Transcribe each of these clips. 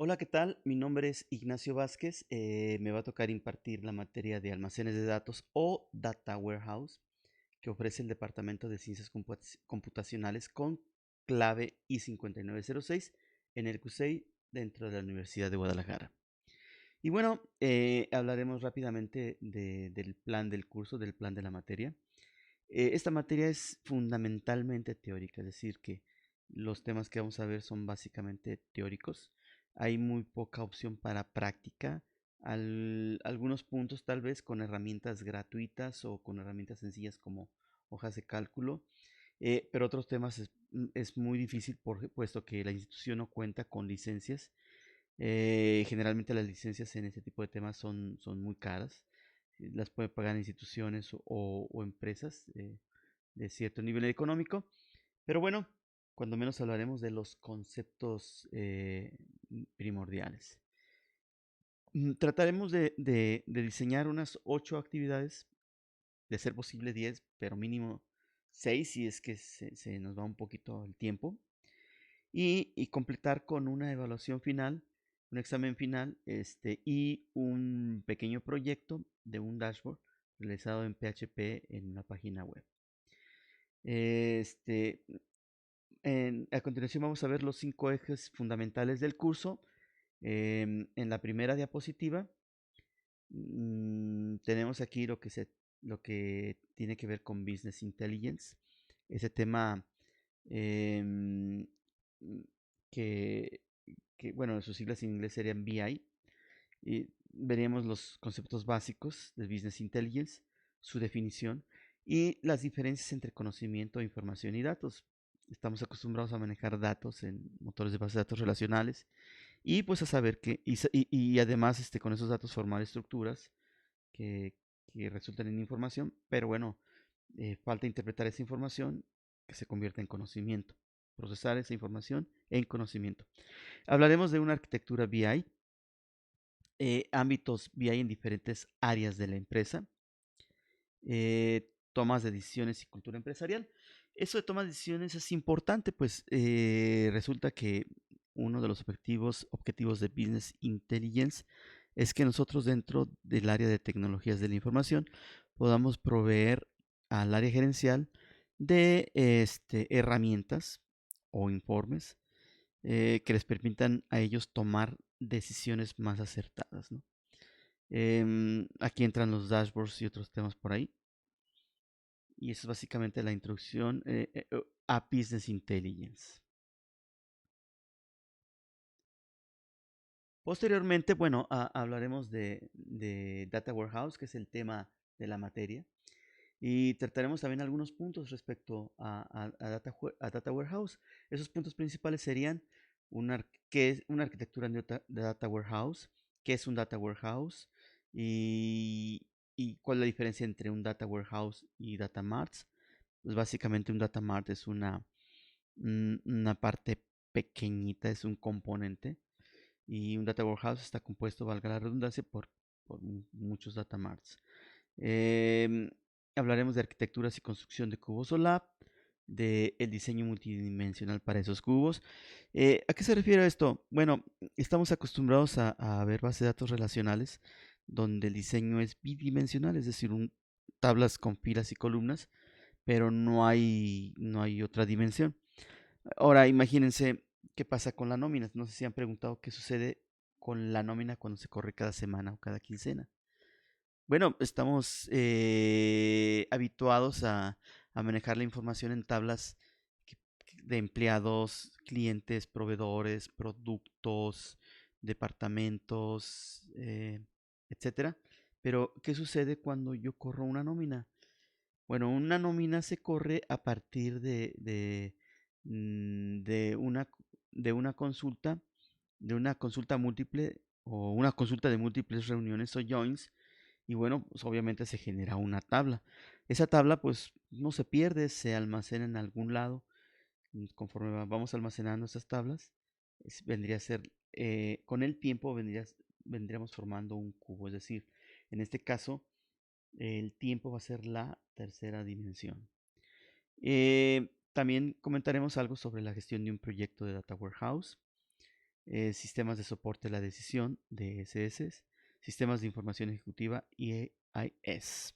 Hola, ¿qué tal? Mi nombre es Ignacio Vázquez. Me va a tocar impartir la materia de almacenes de datos o Data Warehouse que ofrece el Departamento de Ciencias Computacionales con clave I5906 en el CUSEI dentro de la Universidad de Guadalajara. Y bueno, hablaremos rápidamente del plan del curso, del plan de la materia. Esta materia es fundamentalmente teórica, es decir, que los temas que vamos a ver son básicamente teóricos. Hay muy poca opción para práctica. Algunos puntos tal vez con herramientas gratuitas o con herramientas sencillas como hojas de cálculo, pero otros temas es muy difícil puesto que la institución no cuenta con licencias. Generalmente las licencias en este tipo de temas son muy caras. Las pueden pagar instituciones o empresas de cierto nivel económico. Pero bueno, cuando menos hablaremos de los conceptos primordiales. Trataremos de diseñar unas 8 actividades, de ser posible 10, pero mínimo 6 si es que se nos va un poquito el tiempo. Y completar con una evaluación final, un examen final y un pequeño proyecto de un dashboard realizado en PHP en una página web. Este, a continuación vamos a ver los 5 ejes fundamentales del curso. En la primera diapositiva tenemos aquí lo que tiene que ver con Business Intelligence. Ese tema em, mm, que, bueno, sus siglas en inglés serían BI. Y veríamos los conceptos básicos de Business Intelligence, su definición y las diferencias entre conocimiento, información y datos. Estamos acostumbrados a manejar datos en motores de base de datos relacionales y pues a saber y además con esos datos formar estructuras que, que resultan en información, pero bueno, falta interpretar esa información que se convierta en conocimiento, procesar esa información en conocimiento. Hablaremos de una arquitectura BI, ámbitos BI en diferentes áreas de la empresa, tomas de decisiones y cultura empresarial. Eso de tomas de decisiones es importante, pues resulta que uno de los objetivos de Business Intelligence es que nosotros dentro del área de tecnologías de la información podamos proveer al área gerencial de herramientas o informes que les permitan a ellos tomar decisiones más acertadas, ¿no? Aquí entran los dashboards y otros temas por ahí. Y eso es básicamente la introducción a Business Intelligence. Posteriormente, bueno, hablaremos de Data Warehouse, que es el tema de la materia. Y trataremos también algunos puntos respecto a Data Warehouse. Esos puntos principales serían qué es una arquitectura de Data Warehouse, qué es un Data Warehouse y cuál es la diferencia entre un Data Warehouse y Data Marts. Pues básicamente un Data Mart es una parte pequeñita, es un componente. Y un Data Warehouse está compuesto, valga la redundancia, por muchos Data Marts. Em, Hablaremos de arquitecturas y construcción de cubos o lab, del diseño multidimensional para esos cubos. ¿A qué se refiere esto? Bueno, estamos acostumbrados a ver bases de datos relacionales donde el diseño es bidimensional, es decir, tablas con filas y columnas, pero no hay otra dimensión. Ahora, imagínense qué pasa con la nómina. No sé si han preguntado qué sucede con la nómina cuando se corre cada semana o cada quincena. Bueno, estamos habituados a manejar la información en tablas de empleados, clientes, proveedores, productos, departamentos, etcétera. Pero, ¿qué sucede cuando yo corro una nómina? Bueno, una nómina se corre a partir mm, de una, de una consulta, de una consulta múltiple o una consulta de múltiples reuniones o joins. Y bueno, pues obviamente se genera una tabla. Esa tabla pues no se pierde, se almacena en algún lado. Conforme vamos almacenando esas tablas, vendría a ser, con el tiempo vendríamos formando un cubo. Es decir, en este caso, el tiempo va a ser la tercera dimensión. También comentaremos algo sobre la gestión de un proyecto de Data Warehouse. sistemas de soporte a la decisión, DSS, sistemas de información ejecutiva, EIS.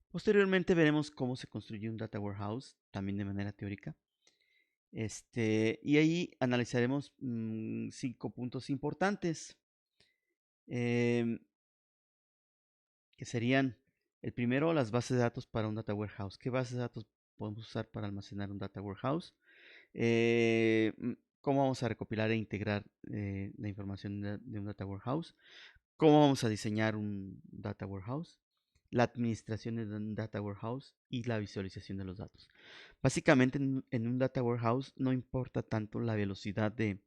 Posteriormente veremos cómo se construye un data warehouse, también de manera teórica. Y ahí analizaremos 5 puntos importantes, que serían, el primero, las bases de datos para un data warehouse. ¿Qué bases de datos podemos usar para almacenar un data warehouse? ¿Cómo vamos a recopilar e integrar la información de un data warehouse? ¿Cómo vamos a diseñar un data warehouse? La administración de un data warehouse y la visualización de los datos. Básicamente en un data warehouse no importa tanto la velocidad de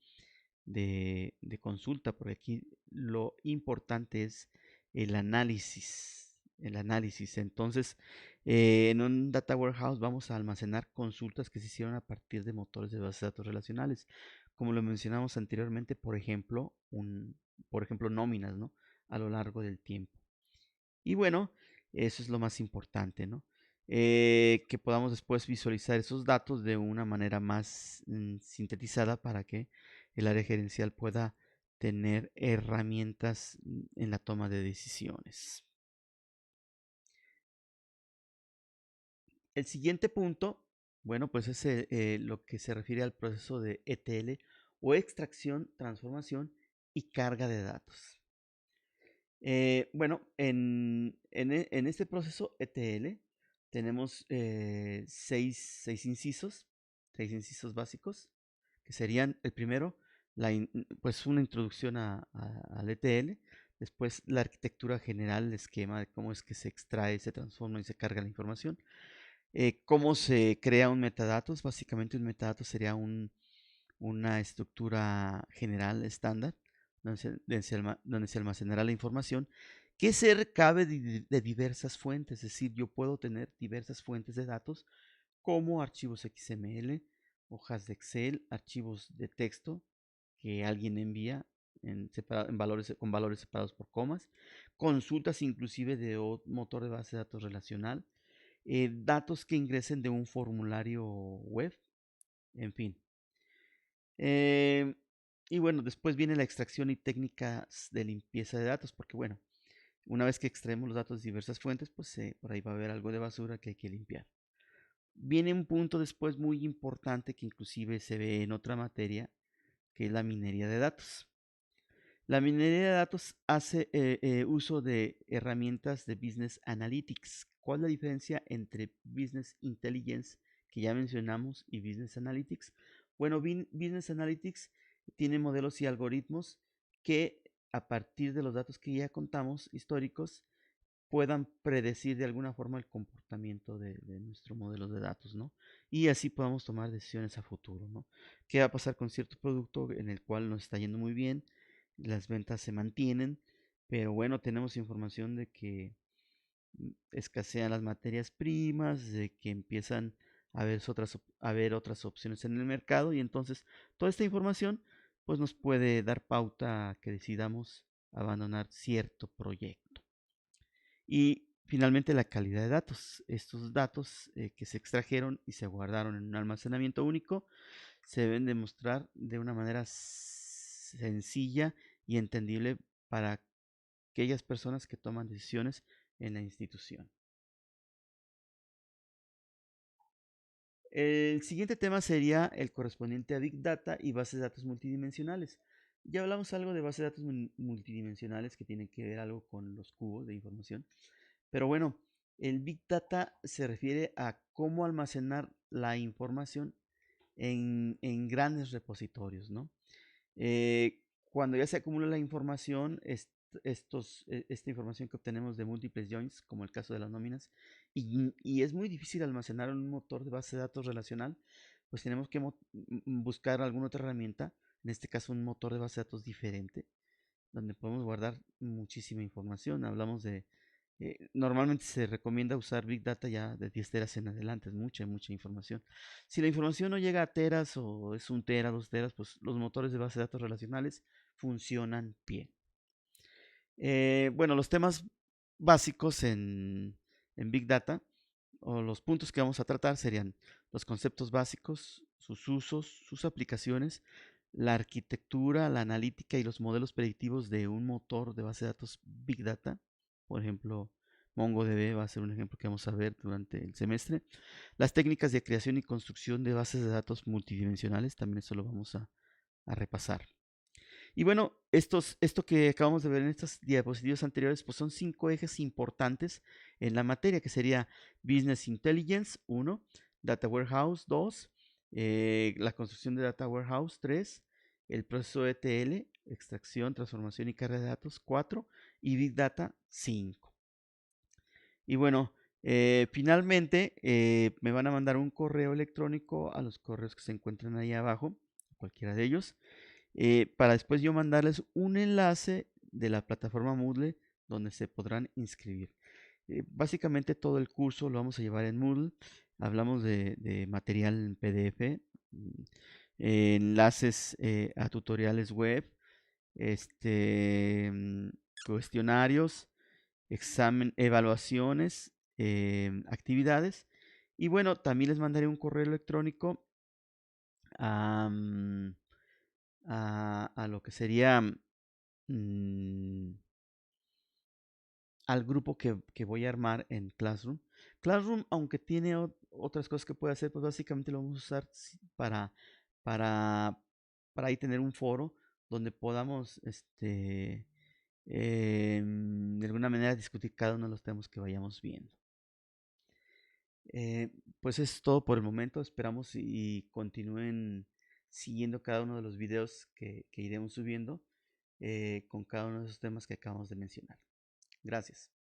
consulta, porque aquí lo importante es el análisis. Entonces, en un data warehouse vamos a almacenar consultas que se hicieron a partir de motores de bases de datos relacionales. Como lo mencionamos anteriormente, por ejemplo, nóminas, ¿no? A lo largo del tiempo. Y bueno, eso es lo más importante, ¿no? Que podamos después visualizar esos datos de una manera más sintetizada para que el área gerencial pueda tener herramientas en la toma de decisiones. El siguiente punto, bueno, pues es lo que se refiere al proceso de ETL o extracción, transformación y carga de datos. Bueno, en este proceso ETL tenemos 6 incisos, 6 incisos básicos, que serían el primero, pues una introducción al ETL, después la arquitectura general, el esquema de cómo es que se extrae, se transforma y se carga la información, cómo se crea un metadatos. Básicamente un metadato sería una estructura general estándar donde se almacenará la información que se recabe de diversas fuentes. Es decir, yo puedo tener diversas fuentes de datos como archivos XML, hojas de Excel, archivos de texto que alguien envía con valores separados por comas, consultas inclusive de motor de base de datos relacional, datos que ingresen de un formulario web, en fin. Y bueno, después viene la extracción y técnicas de limpieza de datos, porque bueno, una vez que extraemos los datos de diversas fuentes, pues por ahí va a haber algo de basura que hay que limpiar. Viene un punto después muy importante que inclusive se ve en otra materia, que es la minería de datos. La minería de datos hace uso de herramientas de Business Analytics. ¿Cuál es la diferencia entre Business Intelligence, que ya mencionamos, y Business Analytics? Bueno, Business Analytics tiene modelos y algoritmos que a partir de los datos que ya contamos, históricos, puedan predecir de alguna forma el comportamiento de nuestro modelo de datos, ¿no? Y así podamos tomar decisiones a futuro, ¿no? ¿Qué va a pasar con cierto producto en el cual nos está yendo muy bien? Las ventas se mantienen, pero bueno, tenemos información de que escasean las materias primas, de que empiezan a haber otras opciones en el mercado, y entonces toda esta información pues nos puede dar pauta a que decidamos abandonar cierto proyecto. Y finalmente la calidad de datos. Estos datos que se extrajeron y se guardaron en un almacenamiento único se deben demostrar de una manera sencilla y entendible para aquellas personas que toman decisiones en la institución. El siguiente tema sería el correspondiente a Big Data y bases de datos multidimensionales. Ya hablamos algo de bases de datos multidimensionales que tienen que ver algo con los cubos de información. Pero bueno, el Big Data se refiere a cómo almacenar la información en grandes repositorios, ¿no? Cuando ya se acumula la información, esta información que obtenemos de múltiples joins, como el caso de las nóminas, y es muy difícil almacenar en un motor de base de datos relacional, pues tenemos que buscar alguna otra herramienta, en este caso un motor de base de datos diferente, donde podemos guardar muchísima información. Hablamos de, normalmente se recomienda usar Big Data ya de 10 teras en adelante, es mucha información. Si la información no llega a teras o es 1 tera, 2 teras, pues los motores de base de datos relacionales funcionan bien. Bueno, los temas básicos en Big Data o los puntos que vamos a tratar serían los conceptos básicos, sus usos, sus aplicaciones, la arquitectura, la analítica y los modelos predictivos de un motor de base de datos Big Data. Por ejemplo, MongoDB va a ser un ejemplo que vamos a ver durante el semestre. Las técnicas de creación y construcción de bases de datos multidimensionales, también eso lo vamos a repasar. Y bueno, esto que acabamos de ver en estas diapositivas anteriores, pues son 5 ejes importantes en la materia, que sería Business Intelligence, 1, Data Warehouse, 2, la construcción de Data Warehouse, 3, el proceso ETL, extracción, transformación y carga de datos, 4, y Big Data, 5. Y bueno, finalmente me van a mandar un correo electrónico a los correos que se encuentran ahí abajo, cualquiera de ellos, para después yo mandarles un enlace de la plataforma Moodle donde se podrán inscribir. Básicamente todo el curso lo vamos a llevar en Moodle. Hablamos de material en PDF, mm, enlaces a tutoriales web, este, mm, cuestionarios, evaluaciones, actividades. Y bueno, también les mandaré un correo electrónico a, a lo que sería mm, al grupo que voy a armar en Classroom. Classroom, aunque tiene otras cosas que puede hacer, pues básicamente lo vamos a usar para, para ahí tener un foro donde podamos, de alguna manera discutir cada uno de los temas que vayamos viendo. Pues es todo por el momento. Esperamos y continúen siguiendo cada uno de los videos que iremos subiendo con cada uno de esos temas que acabamos de mencionar. Gracias.